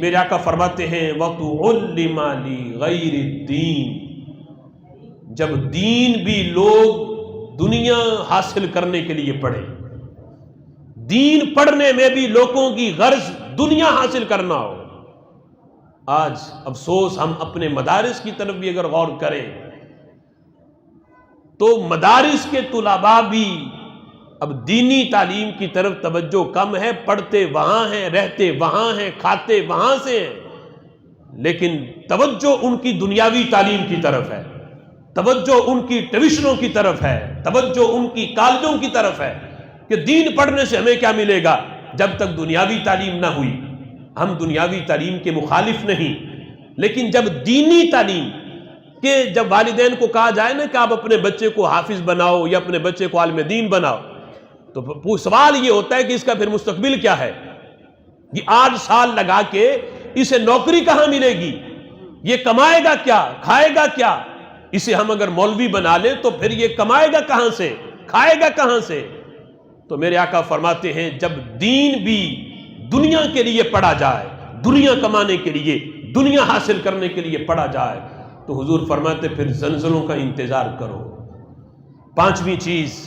میرے آقا فرماتے ہیں وَتُعُلِّمَ لِغَيْرِ الدِّينِ، جب دین بھی لوگ دنیا حاصل کرنے کے لیے پڑھیں، دین پڑھنے میں بھی لوگوں کی غرض دنیا حاصل کرنا ہو۔ آج افسوس ہم اپنے مدارس کی طرف بھی اگر غور کریں تو مدارس کے طلباء بھی اب دینی تعلیم کی طرف توجہ کم ہے، پڑھتے وہاں ہیں، رہتے وہاں ہیں، کھاتے وہاں سے ہیں، لیکن توجہ ان کی دنیاوی تعلیم کی طرف ہے، توجہ ان کی ٹیوشنوں کی طرف ہے، توجہ ان کی کالجوں کی طرف ہے کہ دین پڑھنے سے ہمیں کیا ملے گا جب تک دنیاوی تعلیم نہ ہوئی۔ ہم دنیاوی تعلیم کے مخالف نہیں، لیکن جب دینی تعلیم کہ جب والدین کو کہا جائے نا کہ آپ اپنے بچے کو حافظ بناؤ یا اپنے بچے کو عالم دین بناؤ، تو سوال یہ ہوتا ہے کہ اس کا پھر مستقبل کیا ہے؟ یہ 8 سال لگا کے اسے نوکری کہاں ملے گی؟ یہ کمائے گا کیا؟ کھائے گا کیا؟ اسے ہم اگر مولوی بنا لیں تو پھر یہ کمائے گا کہاں سے؟ کھائے گا کہاں سے؟ تو میرے آقا فرماتے ہیں جب دین بھی دنیا کے لیے پڑھا جائے، دنیا کمانے کے لیے، دنیا حاصل کرنے کے لیے پڑھا جائے، تو حضور فرماتے پھر زلزلوں کا انتظار کرو۔ 5ویں چیز